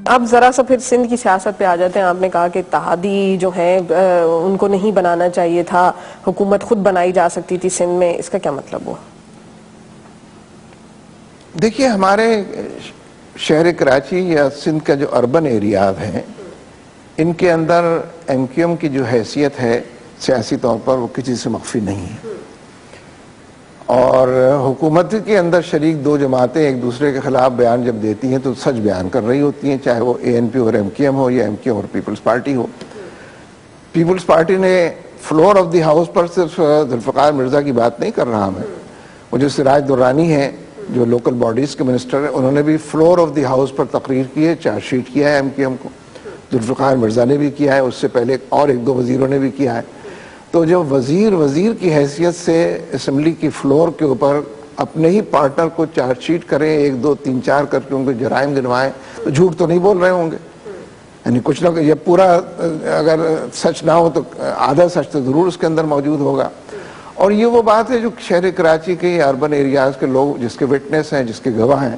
اب ذرا سا پھر سندھ کی سیاست پہ آ جاتے ہیں. آپ نے کہا کہ اتحادی جو ہیں ان کو نہیں بنانا چاہیے تھا, حکومت خود بنائی جا سکتی تھی سندھ میں, اس کا کیا مطلب ہوا؟ دیکھیے ہمارے شہر کراچی یا سندھ کا جو اربن ایریاز ہیں ان کے اندر ایم کیو ایم کی جو حیثیت ہے سیاسی طور پر وہ کسی سے مخفی نہیں ہے, اور حکومت کے اندر شریک دو جماعتیں ایک دوسرے کے خلاف بیان جب دیتی ہیں تو سچ بیان کر رہی ہوتی ہیں, چاہے وہ اے این پی اور ایم کیو ایم ہو یا ایم کیو ایم اور پیپلز پارٹی ہو. پیپلز پارٹی نے فلور آف دی ہاؤس پر صرف ذوالفقار مرزا کی بات نہیں کر رہا میں, وہ جو سراج درانی ہیں جو لوکل باڈیز کے منسٹر ہیں انہوں نے بھی فلور آف دی ہاؤس پر تقریر کی ہے, چارج شیٹ کیا ہے ایم کیو ایم کو. ذوالفقار مرزا نے بھی کیا ہے, اس سے پہلے اور ایک دو وزیروں نے بھی کیا ہے. تو جب وزیر کی حیثیت سے اسمبلی کی فلور کے اوپر اپنے ہی پارٹنر کو چارج شیٹ کریں, 1 2 3 4 کر کے ان کے جرائم گنوائیں, تو جھوٹ تو نہیں بول رہے ہوں گے. یعنی کچھ نہ یہ پورا اگر سچ نہ ہو تو آدھا سچ تو ضرور اس کے اندر موجود ہوگا. اور یہ وہ بات ہے جو شہر کراچی کے اربن ایریاز کے لوگ جس کے وٹنس ہیں, جس کے گواہ ہیں,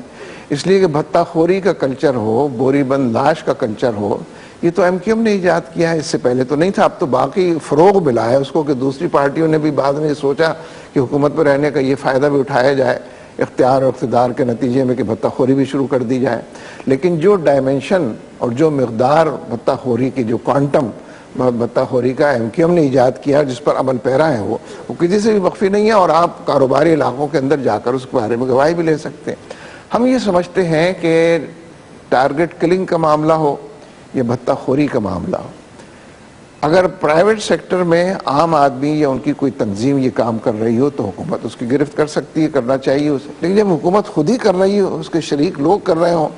اس لیے کہ بھتہ خوری کا کلچر ہو, بوری بند لاش کا کلچر ہو, یہ تو ایم کیو ایم نے ایجاد کیا ہے, اس سے پہلے تو نہیں تھا. اب تو باقی فروغ ملا ہے اس کو کہ دوسری پارٹیوں نے بھی بعد میں سوچا کہ حکومت میں رہنے کا یہ فائدہ بھی اٹھایا جائے اختیار اور اقتدار کے نتیجے میں کہ بھتہ خوری بھی شروع کر دی جائے. لیکن جو ڈائمنشن اور جو مقدار بھتہ خوری کی, جو کوانٹم بھتہ خوری کا ایم کیو ایم نے ایجاد کیا جس پر عمل پیرا ہے وہ کسی سے بھی مخفی نہیں ہے, اور آپ کاروباری علاقوں کے اندر جا کر اس کے بارے میں گواہی بھی لے سکتے ہیں. ہم یہ سمجھتے ہیں کہ ٹارگٹ کلنگ کا معاملہ ہو یا بھتہ خوری کا معاملہ ہو, اگر پرائیویٹ سیکٹر میں عام آدمی یا ان کی کوئی تنظیم یہ کام کر رہی ہو تو حکومت اس کی گرفت کر سکتی ہے, کرنا چاہیے اسے. لیکن جب حکومت خود ہی کر رہی ہو, اس کے شریک لوگ کر رہے ہوں,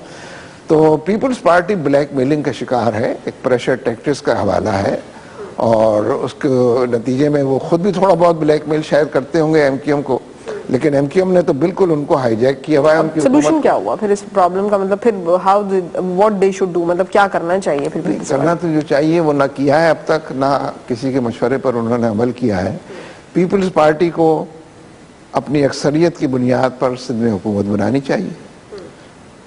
تو پیپلز پارٹی بلیک میلنگ کا شکار ہے, ایک پریشر ٹیکٹکس کا حوالہ ہے, اور اس کے نتیجے میں وہ خود بھی تھوڑا بہت بلیک میل شاید کرتے ہوں گے ایم کیو ایم کو, لیکن ایم کیو ایم نے تو بالکل ان کو ہائی جیک کیا ہوا ہے. ان کی سولوشن کیا ہوا پھر اس پرابلم کا, مطلب پھر what they should do, مطلب کیا کرنا چاہیے پھر؟ کرنا تو جو چاہیے وہ نہ کیا ہے اب تک, نہ کسی کے مشورے پر انہوں نے عمل کیا ہے. پیپلز پارٹی کو اپنی اکثریت کی بنیاد پر سندھ میں حکومت بنانی چاہیے,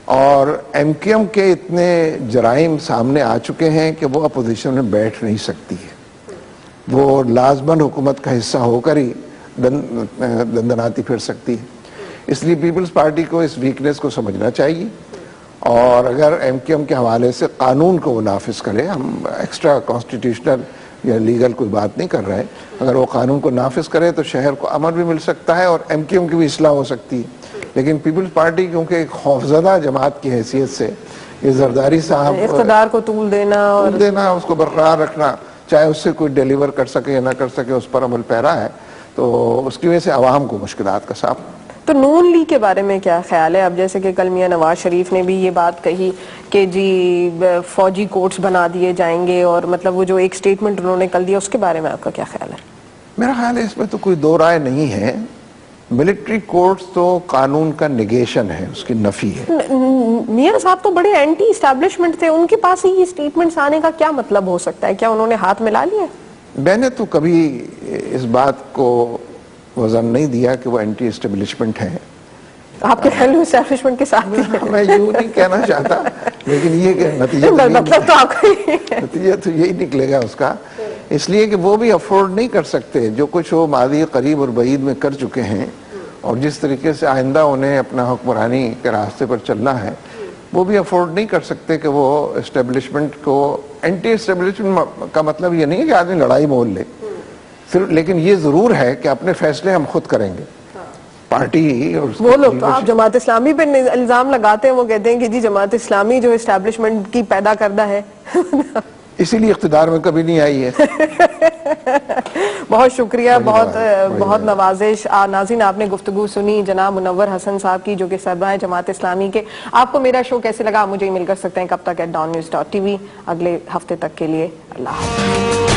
اور ایم کیو ایم کے اتنے جرائم سامنے آ چکے ہیں کہ وہ اپوزیشن میں بیٹھ نہیں سکتی ہے, وہ لازماً حکومت کا حصہ ہو کر ہی دندناتی پھر سکتی ہے. اس لیے پیپلز پارٹی کو اس ویکنس کو سمجھنا چاہیے, اور اگر ایم کیو ایم کے حوالے سے قانون کو وہ نافذ کرے, ہم ایکسٹرا کانسٹیٹیوشنل یا لیگل کوئی بات نہیں کر رہے, اگر وہ قانون کو نافذ کرے تو شہر کو امن بھی مل سکتا ہے اور ایم کیو ایم کی بھی اصلاح ہو سکتی ہے. لیکن پیپلز پارٹی کیونکہ ایک خوفزدہ جماعت کی حیثیت سے یہ زرداری صاحب اقتدار کو طول دینا, اس کو برقرار رکھنا, چاہے اس سے کوئی ڈیلیور کر سکے یا نہ کر سکے, اس پر عمل پیرا ہے, تو اس کی وجہ سے عوام کو مشکلات کا سامنا. تو نون لیگ کے بارے میں کیا خیال ہے؟ اب جیسے کہ کل میاں نواز شریف نے بھی یہ بات کہی کہ جی فوجی کورٹس بنا دیے جائیں گے, اور مطلب وہ جو ایک سٹیٹمنٹ انہوں نے کل دیا, اس کے بارے میں آپ کا کیا خیال ہے؟ میرا خیال ہے اس میں تو کوئی دو رائے نہیں ہے. ملٹری کورٹس تو قانون کا نیگیشن ہے, اس کی نفی ہے. میاں صاحب تو بڑے اینٹی اسٹیبلشمنٹ تھے, ان کے پاس یہ سٹیٹمنٹس آنے کا کیا مطلب ہو سکتا ہے؟ کیا انہوں نے ہاتھ ملا لیا؟ میں نے تو کبھی اس بات کو وزن نہیں دیا کہ وہ اینٹی اسٹیبلشمنٹ ہیں. آپ کے خیال میں اسٹیبلشمنٹ کے ساتھ میں یوں نہیں کہنا چاہتا, لیکن یہ کہ نتیجہ تو یہی نکلے گا اس کا, اس لیے کہ وہ بھی افورڈ نہیں کر سکتے جو کچھ وہ ماضی قریب اور بعید میں کر چکے ہیں, اور جس طریقے سے آئندہ انہیں اپنا حکمرانی کے راستے پر چلنا ہے, وہ بھی افورڈ نہیں کر سکتے کہ وہ اسٹیبلشمنٹ کو. اینٹی اسٹیبلشمنٹ کا مطلب یہ نہیں ہے کہ آدمی لڑائی مول لے, لیکن یہ ضرور ہے کہ اپنے فیصلے ہم خود کریں گے. پارٹی اور وہ لوگ تو آپ جماعت اسلامی پہ الزام لگاتے ہیں, وہ کہتے ہیں کہ جی جماعت اسلامی جو اسٹیبلشمنٹ کی پیدا کردہ ہے, اسی لیے اقتدار میں کبھی نہیں آئی ہے. بہت شکریہ, بہت نوازش. ناظرین آپ نے گفتگو سنی جناب منور حسن صاحب کی, جو کہ سربراہ جماعت اسلامی کے. آپ کو میرا شو کیسے لگا؟ مجھے ای میل کر سکتے ہیں کب تک @dawnnews.tv. اگلے ہفتے تک کے لیے اللہ حافظ.